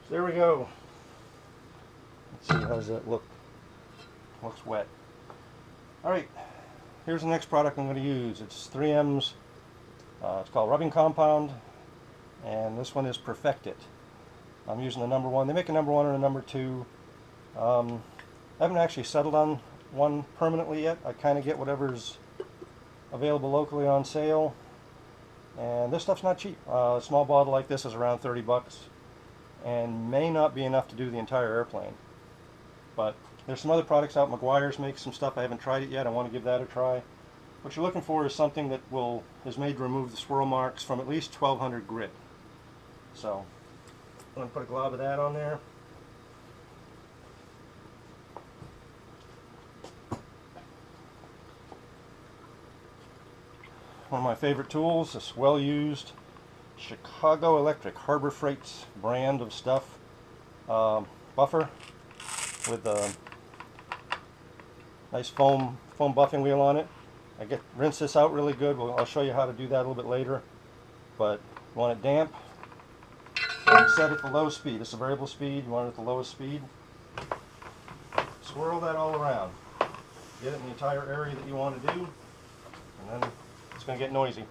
There we go. Let's see, how does that look? Looks wet. Alright, here's the next product I'm going to use. It's 3M's, it's called rubbing compound, and this one is Perfect It. I'm using the number 1. They make a number 1 and a number 2. I haven't actually settled on one permanently yet. I kind of get whatever's available locally on sale, and this stuff's not cheap. A small bottle like this is around 30 bucks and may not be enough to do the entire airplane, but there's some other products out. McGuire's makes some stuff. I haven't tried it yet. I want to give that a try. What you're looking for is something that is made to remove the swirl marks from at least 1200 grit. So I'm going to put a glob of that on there. One of my favorite tools, this well-used Chicago Electric Harbor Freight's brand of stuff, buffer with a nice foam buffing wheel on it. Rinse this out really good. I'll show you how to do that a little bit later. But you want it damp, and set it at the low speed. This is a variable speed. You want it at the lowest speed. Swirl that all around. Get it in the entire area that you want to do, and then it's going to get noisy.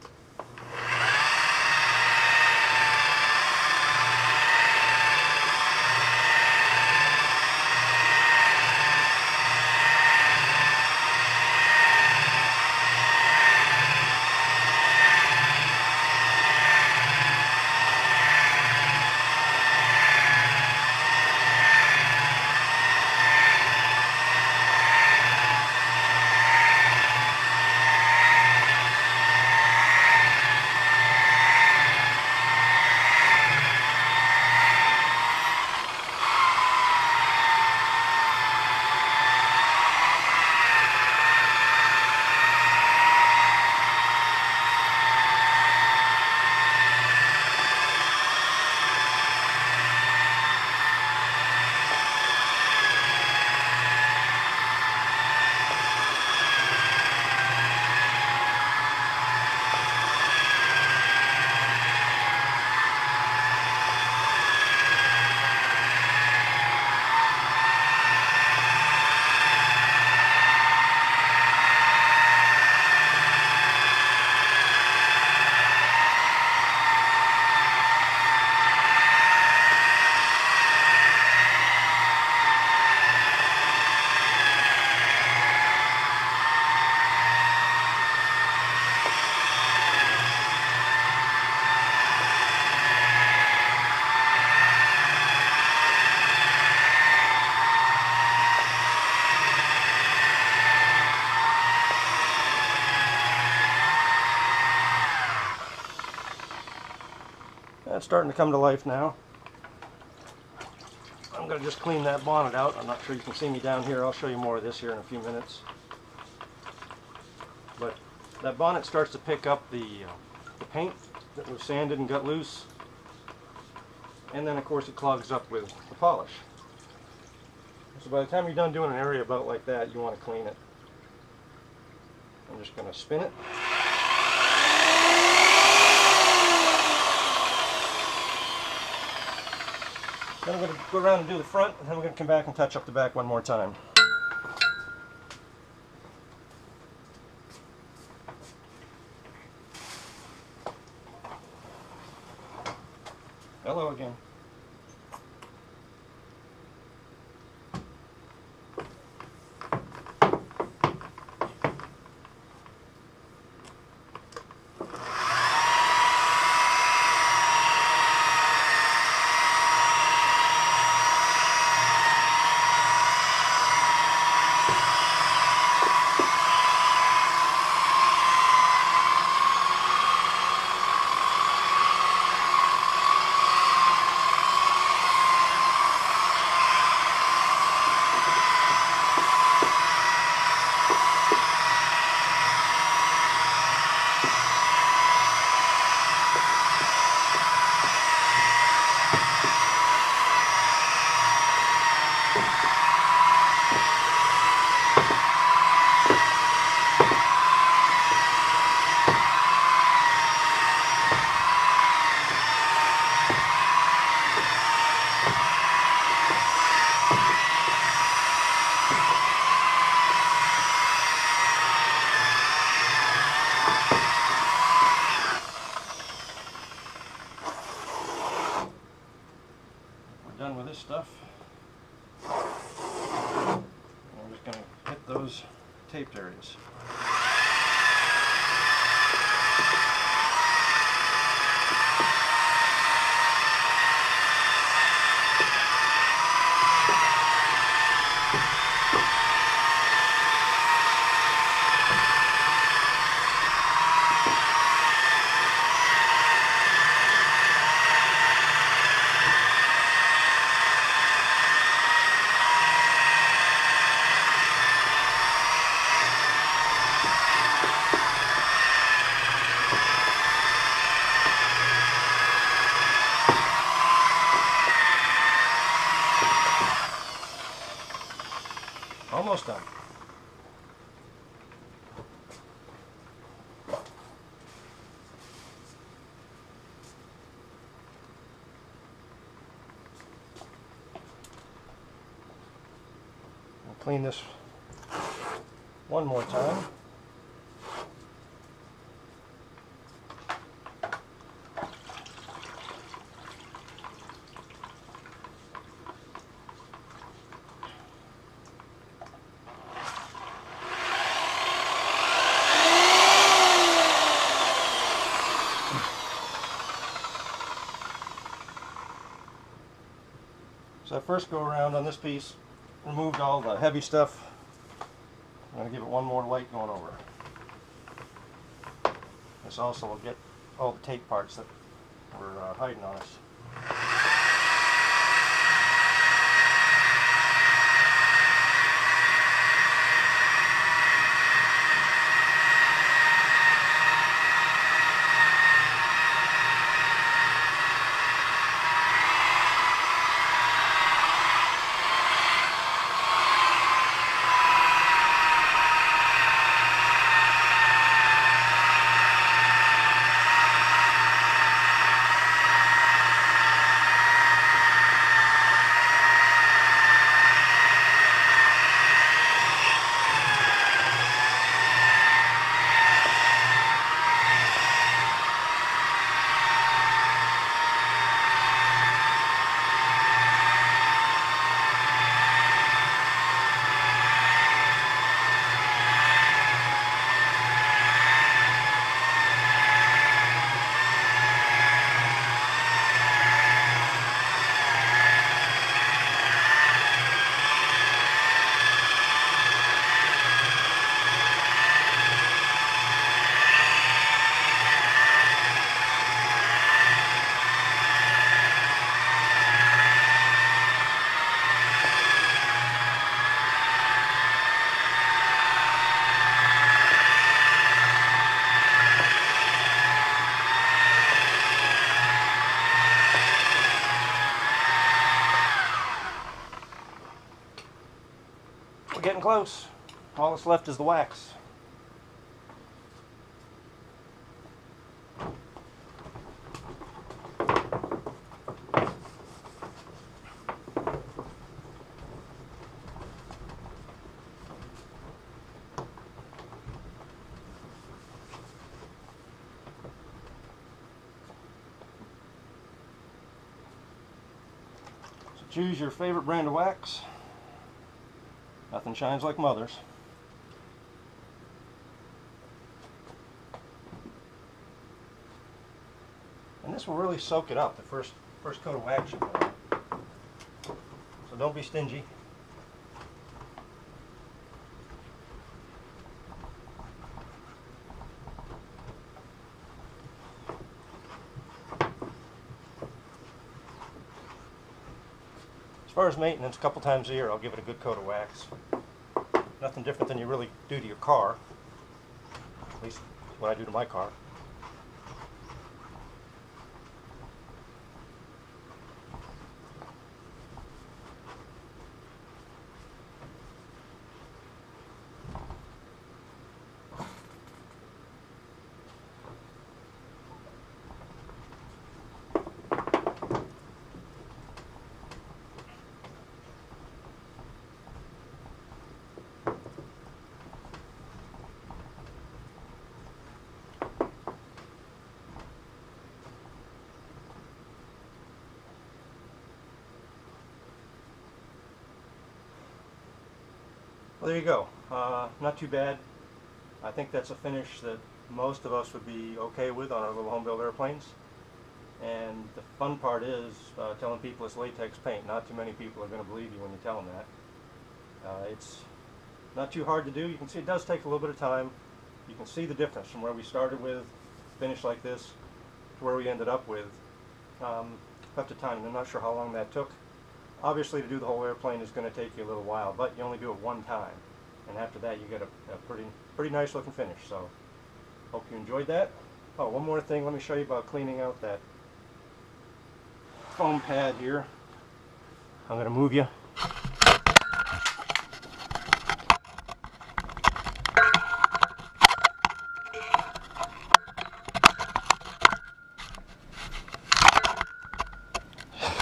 That's starting to come to life now. I'm going to just clean that bonnet out. I'm not sure you can see me down here. I'll show you more of this here in a few minutes. But that bonnet starts to pick up the paint that was sanded and got loose. And then of course it clogs up with the polish. So by the time you're done doing an area about like that, you want to clean it. I'm just going to spin it. Then I'm going to go around and do the front, and then we're going to come back and touch up the back one more time. Hello again. done with this stuff. I'm just going to hit those taped areas. Almost done. I'll clean this one more time. So I first go around on this piece, removed all the heavy stuff. I'm going to give it one more light going over. This also will get all the tape parts that were hiding on us. We're getting close. All that's left is the wax. So choose your favorite brand of wax. Nothing shines like Mother's. And this will really soak it up, the first coat of wax you put on. So don't be stingy. As far as maintenance, a couple times a year I'll give it a good coat of wax. Nothing different than you really do to your car. At least what I do to my car. there you go. Not too bad. I think that's a finish that most of us would be okay with on our little home built airplanes. And the fun part is telling people it's latex paint. Not too many people are going to believe you when you tell them that. It's not too hard to do. You can see it does take a little bit of time. You can see the difference from where we started with, finish like this, to where we ended up with. Left a time. I'm not sure how long that took. Obviously, to do the whole airplane is going to take you a little while, but you only do it one time. And after that, you get a pretty nice looking finish. So, hope you enjoyed that. Oh, one more thing. Let me show you about cleaning out that foam pad here. I'm going to move you.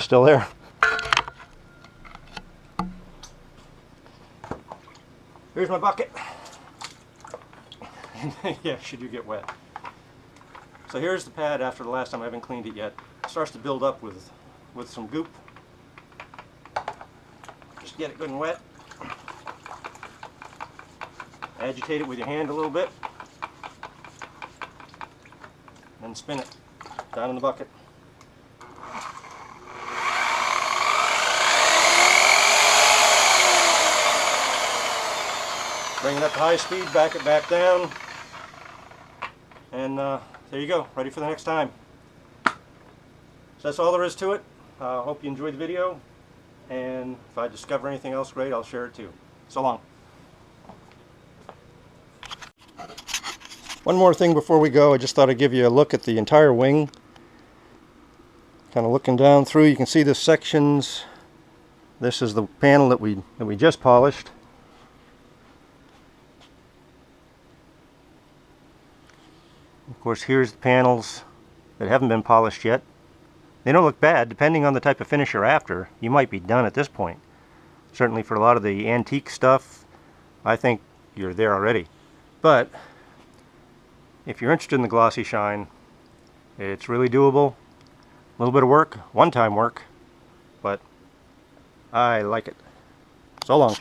Still there. Here's my bucket. Yeah, should you get wet. So here's the pad after the last time. I haven't cleaned it yet. It starts to build up with some goop. Just get it good and wet. Agitate it with your hand a little bit. Then spin it down in the bucket. Bring it up to high speed, back it back down, and there you go, ready for the next time. So that's all there is to it. Hope you enjoyed the video, and if I discover anything else great, I'll share it too. So long. One more thing before we go. I just thought I'd give you a look at the entire wing. Kind of looking down through, you can see the sections. This is the panel that we just polished. Of course, here's the panels that haven't been polished yet. They don't look bad. Depending on the type of finish you're after, you might be done at this point. Certainly for a lot of the antique stuff, I think you're there already. But if you're interested in the glossy shine, it's really doable. A little bit of work, one-time work, but I like it. So long.